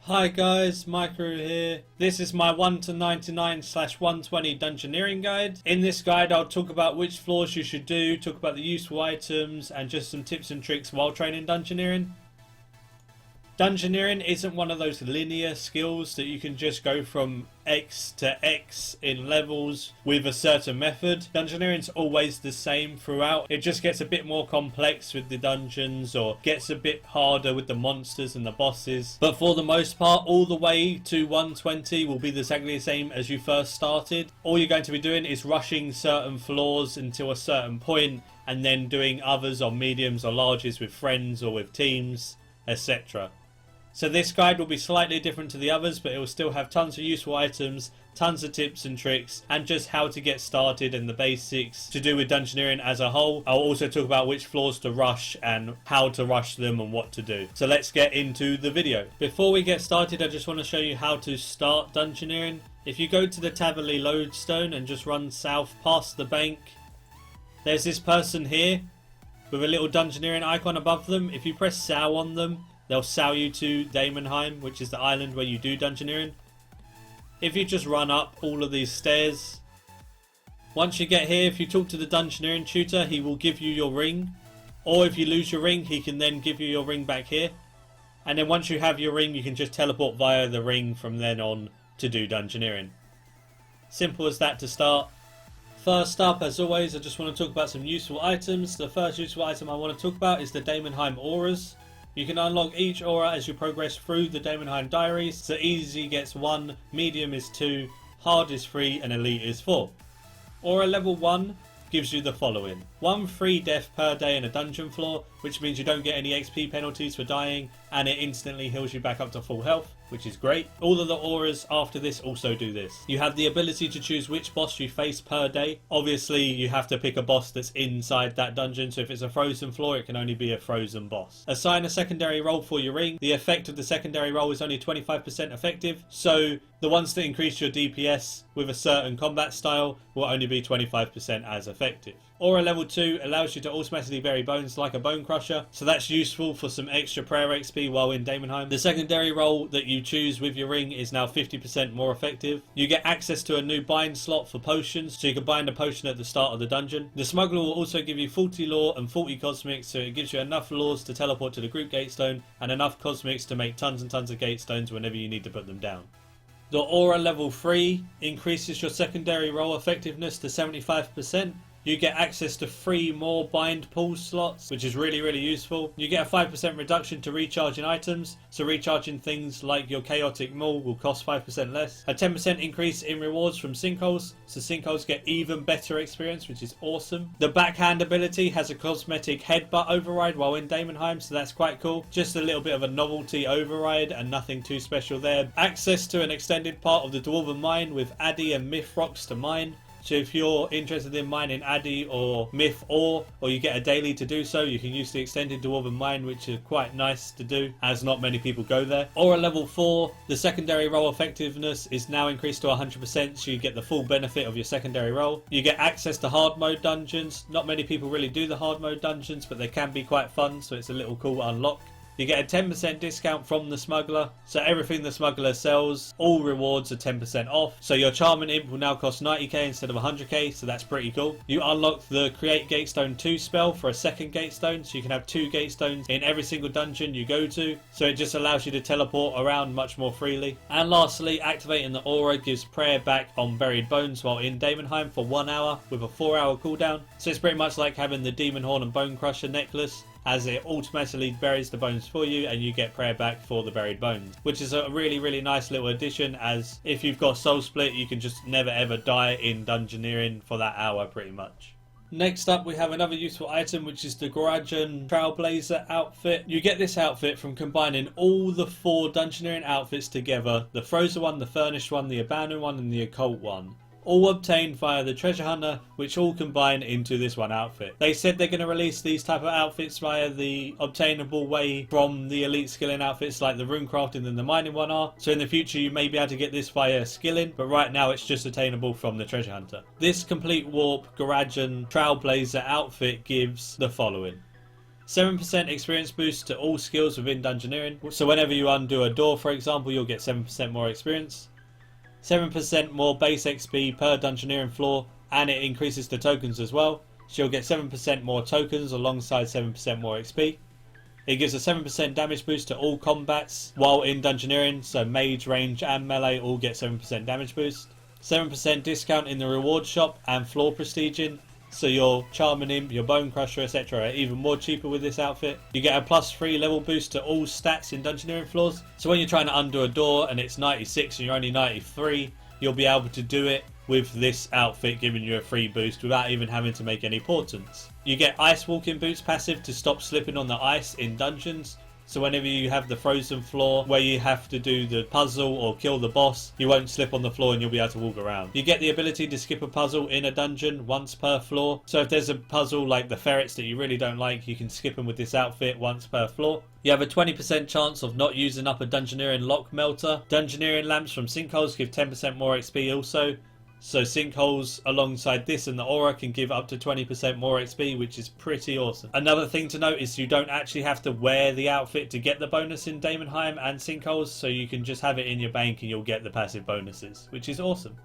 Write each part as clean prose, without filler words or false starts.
Hi guys, Maikeru here. This is my 1 to 99/120 Dungeoneering guide. In this guide I'll talk about which floors you should do, talk about the useful items and just some tips and tricks while training Dungeoneering. Dungeoneering isn't one of those linear skills that you can just go from X to X in levels with a certain method. Dungeoneering's always the same throughout. It just gets a bit more complex with the dungeons or gets a bit harder with the monsters and the bosses. But for the most part, all the way to 120 will be exactly the same as you first started. All you're going to be doing is rushing certain floors until a certain point and then doing others on mediums or larges with friends or with teams, etc. So this guide will be slightly different to the others, but it will still have tons of useful items, tons of tips and tricks, and just how to get started and the basics to do with Dungeoneering as a whole. I'll also talk about which floors to rush and how to rush them and what to do. So let's get into the video. Before we get started, I just want to show you how to start Dungeoneering. If you go to the Taverley lodestone and just run south past the bank, there's this person here with a little Dungeoneering icon above them. If you press sow on them, they'll sow you to Daemonheim, which is the island where you do Dungeoneering. If you just run up all of these stairs, once you get here, if you talk to the Dungeoneering tutor, he will give you your ring. Or if you lose your ring, he can then give you your ring back here. And then once you have your ring, you can just teleport via the ring from then on to do Dungeoneering. Simple as that to start. First up, as always, I just want to talk about some useful items. The first useful item I want to talk about is the Daemonheim auras. You can unlock each aura as you progress through the Daemonheim diaries. So easy gets 1, medium is 2, hard is 3 and elite is 4. Aura level 1 gives you the following: 1 free death per day in a dungeon floor, which means you don't get any XP penalties for dying, and it instantly heals you back up to full health, which is great. All of the auras after this also do this. You have the ability to choose which boss you face per day. Obviously you have to pick a boss that's inside that dungeon, so if it's a frozen floor it can only be a frozen boss. Assign a secondary role for your ring. The effect of the secondary role is only 25% effective, so the ones that increase your DPS with a certain combat style will only be 25% as effective. Aura level 2 allows you to automatically bury bones like a bone crusher, so that's useful for some extra prayer XP while in Daemonheim. The secondary role that you choose with your ring is now 50% more effective. You get access to a new bind slot for potions, so you can bind a potion at the start of the dungeon. The smuggler will also give you 40 lore and 40 cosmics, so it gives you enough lores to teleport to the group gatestone and enough cosmics to make tons and tons of gatestones whenever you need to put them down. The aura level 3 increases your secondary role effectiveness to 75%. You get access to 3 more bind pool slots, which is really useful. You get a 5% reduction to recharging items, so recharging things like your chaotic maul will cost 5% less. A 10% increase in rewards from sinkholes, so sinkholes get even better experience, which is awesome. The backhand ability has a cosmetic headbutt override while in Daemonheim, so that's quite cool. Just a little bit of a novelty override and nothing too special there. Access to an extended part of the Dwarven mine with Addy and Myth rocks to mine. So if you're interested in mining Addy or Myth ore, or you get a daily to do so, you can use the extended Dwarven mine, which is quite nice to do as not many people go there. Aura level 4, the secondary role effectiveness is now increased to 100%, so you get the full benefit of your secondary role. You get access to hard mode dungeons. Not many people really do the hard mode dungeons, but they can be quite fun, so it's a little cool unlock. You get a 10% discount from the smuggler, so everything the smuggler sells, all rewards are 10% off. So your charm and imp will now cost 90k instead of 100k, so that's pretty cool. You unlock the create gatestone 2 spell for a second gatestone, so you can have 2 gatestones in every single dungeon you go to, so it just allows you to teleport around much more freely. And lastly, activating the aura gives prayer back on buried bones while in Daemonheim for 1 hour with a 4-hour cooldown. So it's pretty much like having the demon horn and bone crusher necklace, as it automatically buries the bones for you and you get prayer back for the buried bones, which is a really nice little addition, as if you've got soul split you can just never ever die in Dungeoneering for that hour pretty much. Next up we have another useful item, which is the Gorajan Trailblazer outfit. You get this outfit from combining all the 4 Dungeoneering outfits together: the frozen one, the furnished one, the abandoned one and the occult one. All obtained via the treasure hunter, which all combine into this one outfit. They said they're going to release these type of outfits via the obtainable way from the elite skilling outfits like the runecrafting and the mining one are. So in the future you may be able to get this via skilling, but right now it's just attainable from the treasure hunter. This complete warp Gorajan Trailblazer outfit gives the following: 7% experience boost to all skills within Dungeoneering. So whenever you undo a door, for example, you'll get 7% more experience. 7% more base XP per Dungeoneering floor, and it increases the tokens as well. So you'll get 7% more tokens alongside 7% more XP. It gives a 7% damage boost to all combats while in Dungeoneering, so mage, range and melee all get 7% damage boost. 7% discount in the reward shop and floor prestiging, so your Charming Imp, your Bone Crusher, etc. are even more cheaper with this outfit. You get a +3 level boost to all stats in Dungeoneering floors, so when you're trying to undo a door and it's 96 and you're only 93, you'll be able to do it with this outfit giving you a free boost without even having to make any portents. You get Ice Walking Boots passive to stop slipping on the ice in dungeons. So whenever you have the frozen floor where you have to do the puzzle or kill the boss, you won't slip on the floor and you'll be able to walk around. You get the ability to skip a puzzle in a dungeon once per floor. So if there's a puzzle like the ferrets that you really don't like, you can skip them with this outfit once per floor. You have a 20% chance of not using up a Dungeoneering lock melter. Dungeoneering lamps from sinkholes give 10% more XP also. So sinkholes alongside this and the aura can give up to 20% more XP, which is pretty awesome. Another thing to note is you don't actually have to wear the outfit to get the bonus in Daemonheim and sinkholes, so you can just have it in your bank and you'll get the passive bonuses, which is awesome.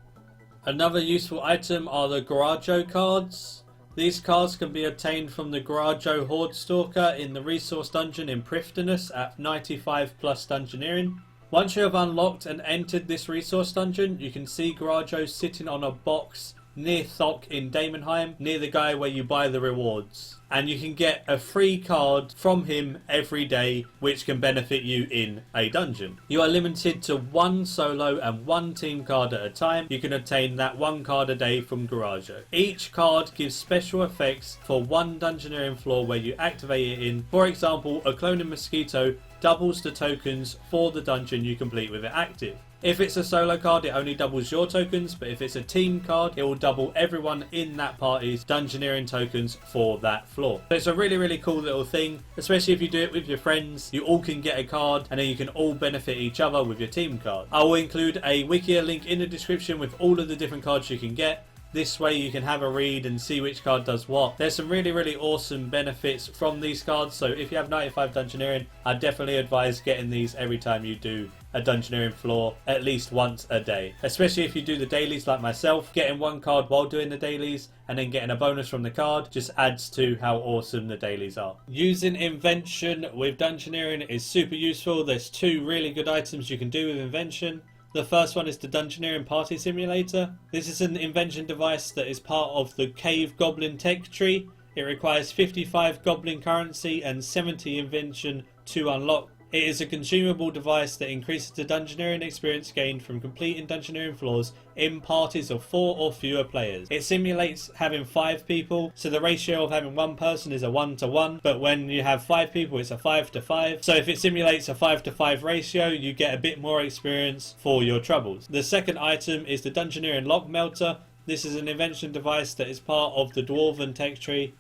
Another useful item are the Gorajo cards. These cards can be obtained from the Gorajo Horde Stalker in the resource dungeon in Prifddinas at 95 plus Dungeoneering. Once you have unlocked and entered this resource dungeon, you can see Gorajo sitting on a box near Thok in Daemonheim, near the guy where you buy the rewards. And you can get a free card from him every day, which can benefit you in a dungeon. You are limited to 1 solo and 1 team card at a time. You can obtain that 1 card a day from Gorajo. Each card gives special effects for 1 Dungeoneering floor where you activate it in. For example, a cloning mosquito doubles the tokens for the dungeon you complete with it active. If it's a solo card, it only doubles your tokens, but if it's a team card, it will double everyone in that party's Dungeoneering tokens for that floor. So it's a really cool little thing, especially if you do it with your friends. You all can get a card and then you can all benefit each other with your team card. I will include a Wikia link in the description with all of the different cards you can get. This way you can have a read and see which card does what. There's some really awesome benefits from these cards, so if you have 95 Dungeoneering, I definitely advise getting these every time you do a Dungeoneering floor at least once a day. Especially if you do the dailies like myself, getting 1 card while doing the dailies and then getting a bonus from the card just adds to how awesome the dailies are. Using invention with Dungeoneering is super useful. There's 2 really good items you can do with invention. The first one is the Dungeoneering Party Simulator. This is an invention device that is part of the Cave Goblin tech tree. It requires 55 Goblin currency and 70 invention to unlock. It is a consumable device that increases the Dungeoneering experience gained from completing Dungeoneering floors in parties of 4 or fewer players. It simulates having 5 people, so the ratio of having 1 person is a 1-to-1, but when you have 5 people it's a 5-to-5. So if it simulates a 5-to-5 ratio, you get a bit more experience for your troubles. The second item is the Dungeoneering Lock Melter. This is an invention device that is part of the Dwarven tech tree.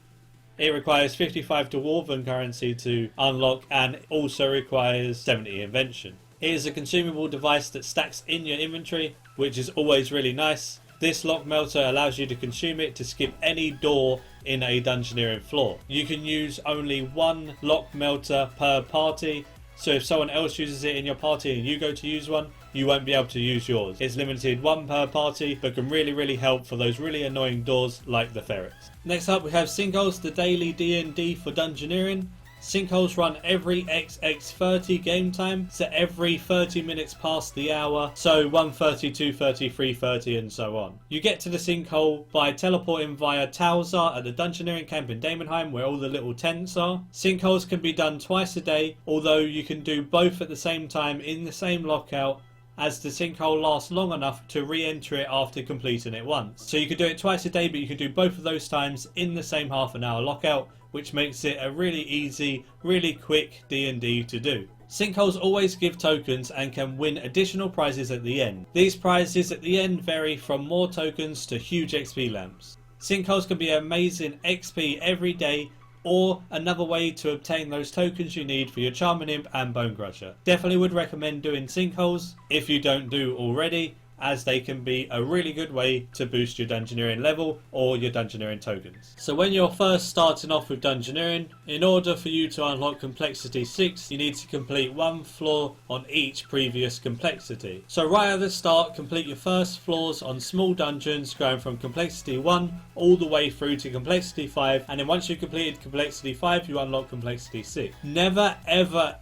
It requires 55 Dwarven currency to unlock and also requires 70 invention. It is a consumable device that stacks in your inventory, which is always really nice. This lock melter allows you to consume it to skip any door in a Dungeoneering floor. You can use only 1 lock melter per party, so if someone else uses it in your party and you go to use one, you won't be able to use yours. It's limited 1 per party, but can really help for those really annoying doors like the ferrets. Next up we have sinkholes, the daily D&D for Dungeoneering. Sinkholes run every XX30 game time, so every 30 minutes past the hour, so 1:30, 2:30, 3:30 and so on. You get to the sinkhole by teleporting via Talzar at the Dungeoneering camp in Daemonheim where all the little tents are. Sinkholes can be done twice a day, although you can do both at the same time in the same lockout, as the sinkhole lasts long enough to re-enter it after completing it once. So you can do it twice a day, but you can do both of those times in the same half-an-hour lockout, which makes it a really easy, really quick D&D to do. Sinkholes always give tokens and can win additional prizes at the end. These prizes at the end vary from more tokens to huge XP lamps. Sinkholes can be amazing XP every day, or another way to obtain those tokens you need for your Charming Imp and Bone Crusher. Definitely would recommend doing sinkholes if you don't do already. as they can be a really good way to boost your Dungeoneering level or your Dungeoneering tokens. So when you're first starting off with Dungeoneering, in order for you to unlock complexity 6, you need to complete one floor on each previous complexity. So right at the start, complete your first floors on small dungeons going from complexity 1 all the way through to complexity 5, and then once you've completed complexity 5 you unlock complexity 6. Never ever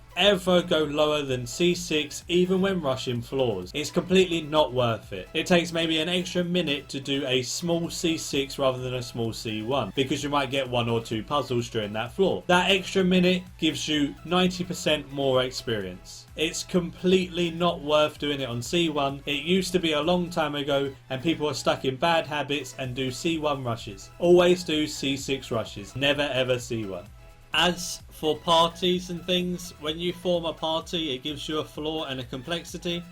go lower than C6 even when rushing floors. It's completely not worth it. It takes maybe an extra minute to do a small C6 rather than a small C1 because you might get 1 or 2 puzzles during that floor. That extra minute gives you 90% more experience. It's completely not worth doing it on C1. It used to be a long time ago and people are stuck in bad habits and do C1 rushes. Always do C6 rushes, never ever C1. As for parties and things, when you form a party it gives you a floor and a complexity.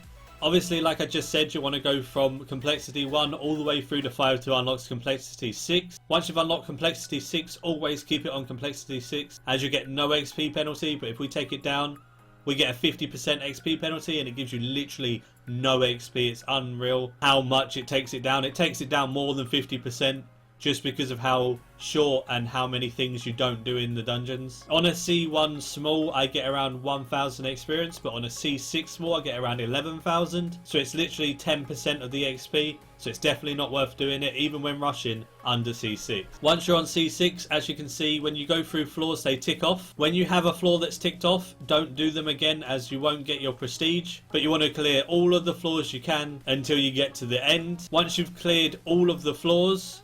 Obviously, like I just said, you want to go from complexity 1 all the way through to 5 to unlock complexity 6. Once you've unlocked complexity 6, always keep it on complexity 6 as you get no XP penalty, but if we take it down we get a 50% XP penalty and it gives you literally no XP. It's unreal how much it takes it down. It takes it down more than 50%. Just because of how short and how many things you don't do in the dungeons. On a C1 small I get around 1000 experience, but on a C6 small I get around 11,000. So it's literally 10% of the XP, so it's definitely not worth doing it even when rushing under C6. Once you're on C6, as you can see, when you go through floors they tick off. When you have a floor that's ticked off, don't do them again as you won't get your prestige, but you want to clear all of the floors you can until you get to the end. Once you've cleared all of the floors,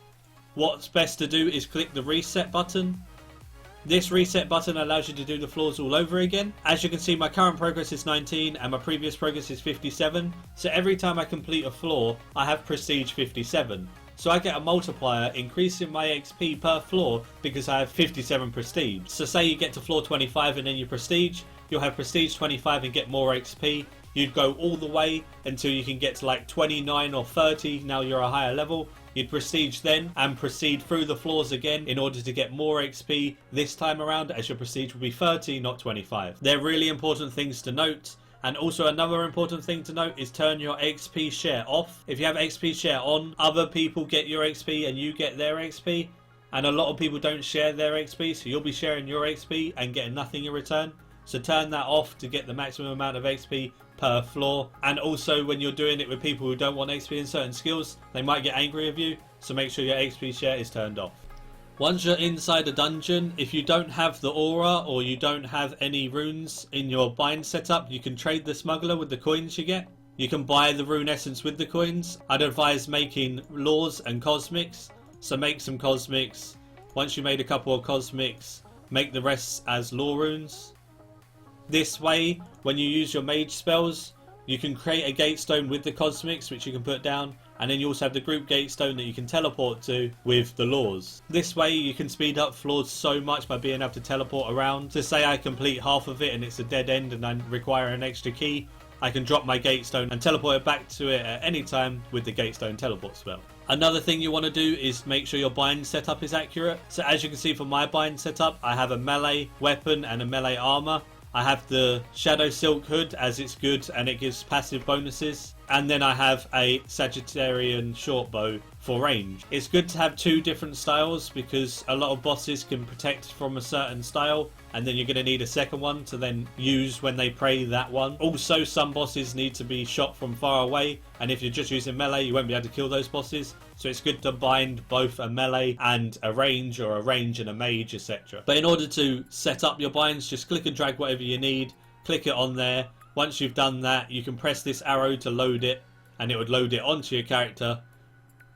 what's best to do is click the reset button. This reset button allows you to do the floors all over again. As you can see, my current progress is 19 and my previous progress is 57. So every time I complete a floor, I have prestige 57. So I get a multiplier increasing my XP per floor because I have 57 prestige. So say you get to floor 25 and then you prestige, you'll have prestige 25 and get more XP. You'd go all the way until you can get to like 29 or 30, now you're a higher level. You'd prestige then and proceed through the floors again in order to get more XP this time around, as your prestige will be 30, not 25. They're really important things to note. And also another important thing to note is turn your XP share off. If you have XP share on, other people get your XP and you get their XP. And a lot of people don't share their XP, so you'll be sharing your XP and getting nothing in return. So turn that off to get the maximum amount of XP per floor. And also when you're doing it with people who don't want XP in certain skills, they might get angry with you, so make sure your XP share is turned off. Once you're inside a dungeon, if you don't have the aura or you don't have any runes in your bind setup, you can trade the smuggler with the coins you get. You can buy the rune essence with the coins. I'd advise making laws and cosmics, so make some cosmics. Once you made a couple of cosmics, make the rest as law runes. This way, when you use your mage spells, you can create a gatestone with the cosmics, which you can put down, and then you also have the group gatestone that you can teleport to with the laws. This way you can speed up floors so much by being able to teleport around. So say I complete half of it and it's a dead end and I require an extra key, I can drop my gatestone and teleport it back to it at any time with the gatestone teleport spell. Another thing you want to do is make sure your bind setup is accurate. So as you can see from my bind setup, I have a melee weapon and a melee armor. I have the Shadow Silk Hood as it's good and it gives passive bonuses. And then I have a Sagittarian short bow for range. It's good to have two different styles because a lot of bosses can protect from a certain style and then you're going to need a second one to then use when they pray that one. Also, some bosses need to be shot from far away, and if you're just using melee you won't be able to kill those bosses. So it's good to bind both a melee and a range, or a range and a mage, etc. But in order to set up your binds, just click and drag whatever you need, click it on there. Once you've done that, you can press this arrow to load it and it would load it onto your character,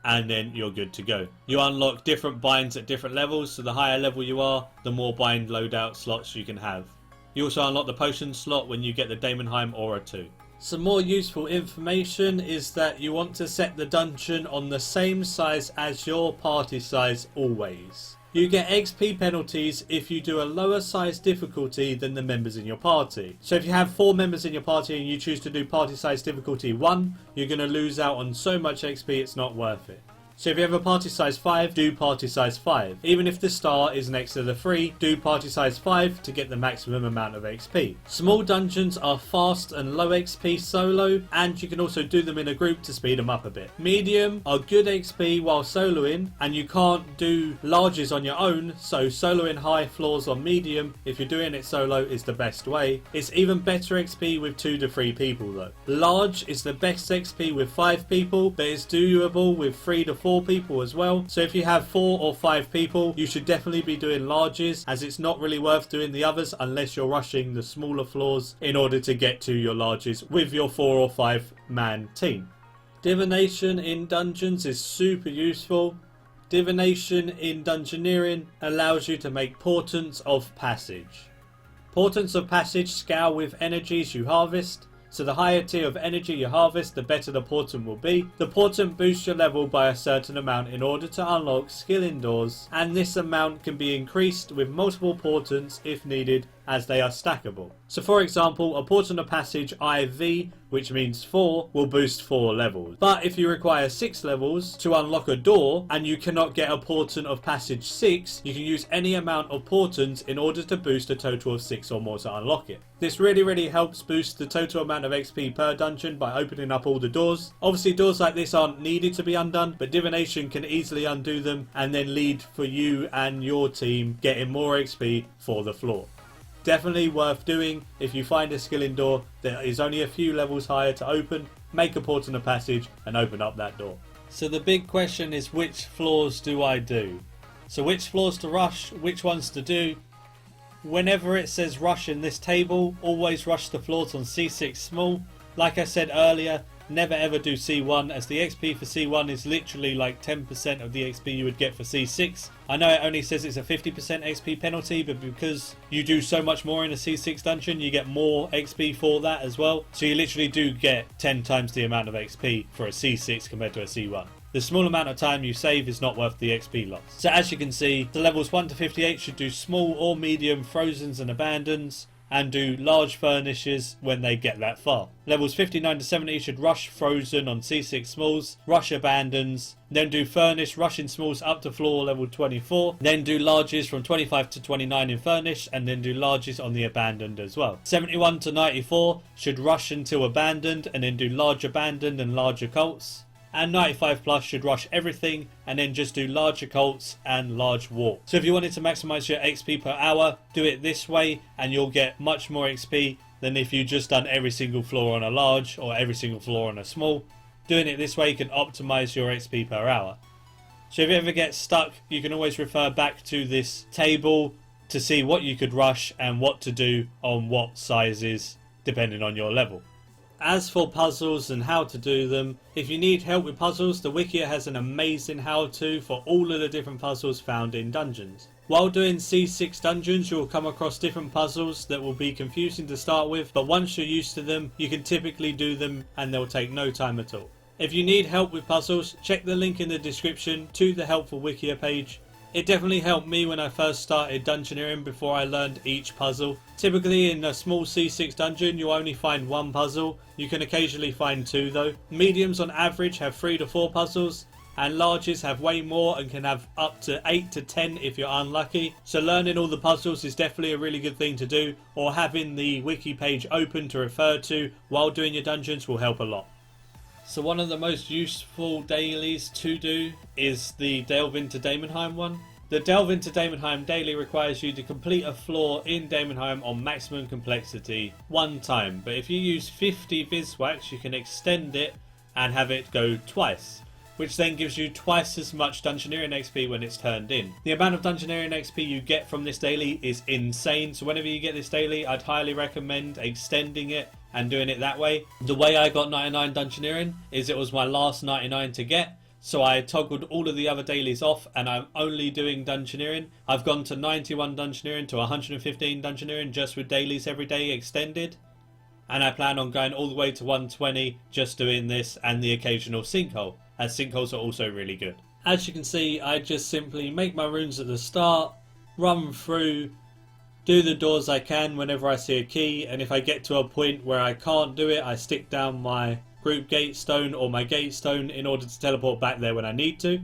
and then you're good to go. You unlock different binds at different levels, so the higher level you are, the more bind loadout slots you can have. You also unlock the potion slot when you get the Daemonheim aura too. Some more useful information is that you want to set the dungeon on the same size as your party size always. You get XP penalties if you do a lower size difficulty than the members in your party. So if you have 4 members in your party and you choose to do party size difficulty 1, you're going to lose out on so much XP it's not worth it. So if you have a party size 5, do party size 5. Even if the star is next to the 3, do party size 5 to get the maximum amount of XP. Small dungeons are fast and low XP solo, and you can also do them in a group to speed them up a bit. Medium are good XP while soloing, and you can't do larges on your own, so soloing high floors on medium, if you're doing it solo, is the best way. It's even better XP with 2 to 3 people though. Large is the best XP with 5 people, but it's doable with 3 to 4 people as well. So if you have 4 or 5 people, you should definitely be doing larges, as it's not really worth doing the others unless you're rushing the smaller floors in order to get to your larges with your 4 or 5 man team. Divination in dungeons is super useful. Divination in Dungeoneering allows you to make portents of passage. Portents of passage scale with energies you harvest. So the higher tier of energy you harvest, the better the portent will be. The portent boosts your level by a certain amount in order to unlock skill indoors, and this amount can be increased with multiple portents if needed, as they are stackable. So for example, a portent of passage IV, which means 4, will boost 4 levels. But if you require 6 levels to unlock a door, and you cannot get a portent of passage 6, you can use any amount of portents in order to boost a total of 6 or more to unlock it. This really helps boost the total amount of XP per dungeon by opening up all the doors. Obviously doors like this aren't needed to be undone, but Divination can easily undo them and then lead for you and your team getting more XP for the floor. Definitely worth doing. If you find a skilling door that is only a few levels higher to open, make a portent of passage and open up that door. So the big question is, which floors do I do? So which floors to rush, which ones to do? Whenever it says rush in this table, always rush the floors on C6 small. Like I said earlier, never ever do C1, as the XP for C1 is literally like 10% of the XP you would get for C6. I know it only says it's a 50% XP penalty, but because you do so much more in a C6 dungeon, you get more XP for that as well. So you literally do get 10 times the amount of XP for a C6 compared to a C1. The small amount of time you save is not worth the XP loss. So as you can see, the levels 1 to 58 should do small or medium frozens and abandons, and do large furnishes when they get that far. Levels 59 to 70 should rush frozen on C6 smalls, rush abandons, then do furnish, rush in smalls up to floor level 24, then do larges from 25 to 29 in furnish, and then do larges on the abandoned as well. 71 to 94 should rush until abandoned, and then do large abandoned and large occults. And 95 plus should rush everything and then just do large occults and large warp. So if you wanted to maximize your XP per hour, do it this way and you'll get much more XP than if you just done every single floor on a large or every single floor on a small. Doing it this way can optimize your XP per hour. So if you ever get stuck, you can always refer back to this table to see what you could rush and what to do on what sizes depending on your level. As for puzzles and how to do them, if you need help with puzzles, the wiki has an amazing how-to for all of the different puzzles found in dungeons. While doing C6 dungeons, you'll come across different puzzles that will be confusing to start with, but once you're used to them, you can typically do them and they'll take no time at all. If you need help with puzzles, check the link in the description to the helpful wiki page. It definitely helped me when I first started Dungeoneering before I learned each puzzle. Typically in a small C6 dungeon you'll only find 1 puzzle, you can occasionally find 2 though. Mediums on average have 3 to 4 puzzles, and larges have way more and can have up to 8 to 10 if you're unlucky. So learning all the puzzles is definitely a really good thing to do, or having the wiki page open to refer to while doing your dungeons will help a lot. So one of the most useful dailies to do is the Delve into Daemonheim one. The Delve into Daemonheim daily requires you to complete a floor in Daemonheim on maximum complexity 1 time, but if you use 50 Viswax you can extend it and have it go twice, which then gives you twice as much Dungeoneering XP when it's turned in. The amount of Dungeoneering XP you get from this daily is insane, so whenever you get this daily I'd highly recommend extending it and doing it that way. The way I got 99 Dungeoneering is it was my last 99 to get, so I toggled all of the other dailies off and I'm only doing Dungeoneering. I've gone to 91 Dungeoneering to 115 Dungeoneering just with dailies every day extended, and I plan on going all the way to 120 just doing this and the occasional sinkhole, as sinkholes are also really good. As you can see, I just simply make my runes at the start, run through, do the doors I can whenever I see a key, and if I get to a point where I can't do it, I stick down my group gatestone or my gatestone in order to teleport back there when I need to.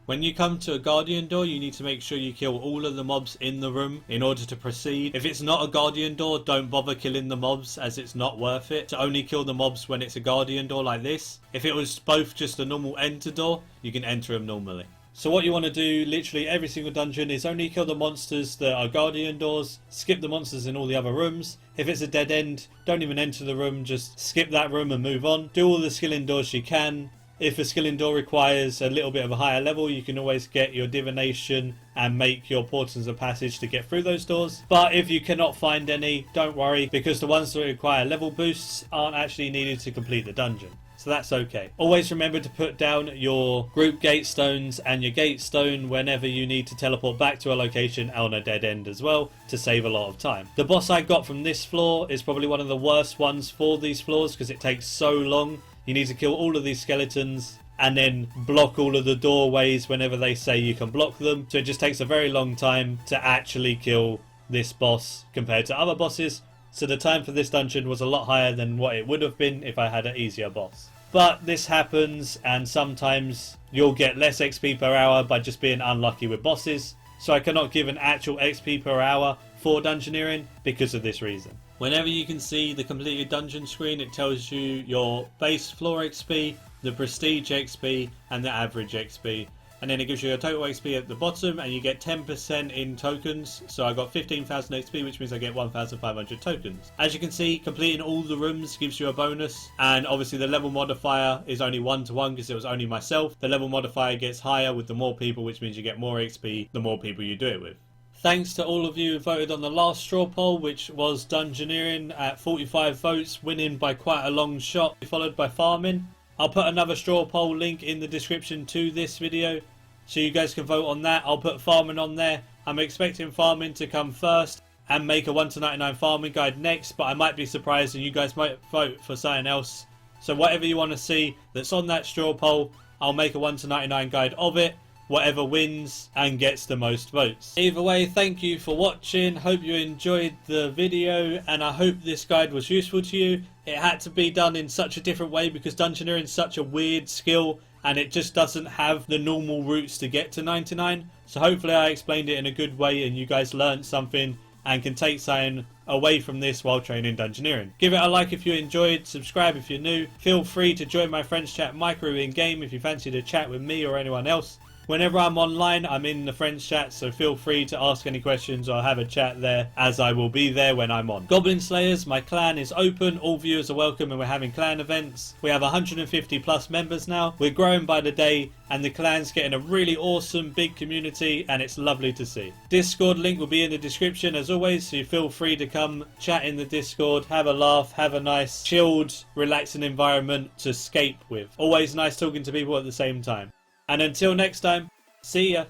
When you come to a guardian door, you need to make sure you kill all of the mobs in the room in order to proceed. If it's not a guardian door, don't bother killing the mobs, as it's not worth it to only kill the mobs when it's a guardian door like this. If it was both just a normal enter door, you can enter them normally. So what you want to do literally every single dungeon is only kill the monsters that are guardian doors, skip the monsters in all the other rooms. If it's a dead end, don't even enter the room, just skip that room and move on. Do all the skilling doors you can. If a skilling door requires a little bit of a higher level, you can always get your Divination and make your portents of passage to get through those doors. But if you cannot find any, don't worry, because the ones that require level boosts aren't actually needed to complete the dungeon. So that's okay. Always remember to put down your group gatestones and your gatestone whenever you need to teleport back to a location on a dead end as well, to save a lot of time. The boss I got from this floor is probably one of the worst ones for these floors because it takes so long. You need to kill all of these skeletons and then block all of the doorways whenever they say you can block them. So it just takes a very long time to actually kill this boss compared to other bosses. So the time for this dungeon was a lot higher than what it would have been if I had an easier boss. But this happens, and sometimes you'll get less XP per hour by just being unlucky with bosses. So I cannot give an actual XP per hour for Dungeoneering because of this reason. Whenever you can see the completed dungeon screen, it tells you your base floor XP, the prestige XP, and the average XP. And then it gives you a total XP at the bottom, and you get 10% in tokens. So I got 15,000 XP, which means I get 1,500 tokens. As you can see, completing all the rooms gives you a bonus. And obviously the level modifier is only 1-to-1 because it was only myself. The level modifier gets higher with the more people, which means you get more XP the more people you do it with. Thanks to all of you who voted on the last straw poll, which was Dungeoneering at 45 votes, winning by quite a long shot, followed by farming. I'll put another straw poll link in the description to this video, so you guys can vote on that. I'll put farming on there. I'm expecting farming to come first and make a 1-to-99 farming guide next, but I might be surprised and you guys might vote for something else. So whatever you want to see that's on that straw poll, I'll make a 1-to-99 guide of it. Whatever wins and gets the most votes. Either way, thank you for watching. Hope you enjoyed the video and I hope this guide was useful to you. It had to be done in such a different way because Dungeoneering is such a weird skill and it just doesn't have the normal routes to get to 99. So hopefully I explained it in a good way and you guys learned something and can take something away from this while training Dungeoneering. Give it a like if you enjoyed, subscribe if you're new. Feel free to join my friends chat Maikeru in game if you fancy to chat with me or anyone else. Whenever I'm online, I'm in the friends chat, so feel free to ask any questions or have a chat there, as I will be there when I'm on. Goblin Slayers, my clan is open, all viewers are welcome and we're having clan events. We have 150 plus members now, we're growing by the day and the clan's getting a really awesome big community and it's lovely to see. Discord link will be in the description as always, so you feel free to come chat in the Discord, have a laugh, have a nice chilled, relaxing environment to escape with. Always nice talking to people at the same time. And until next time, see ya!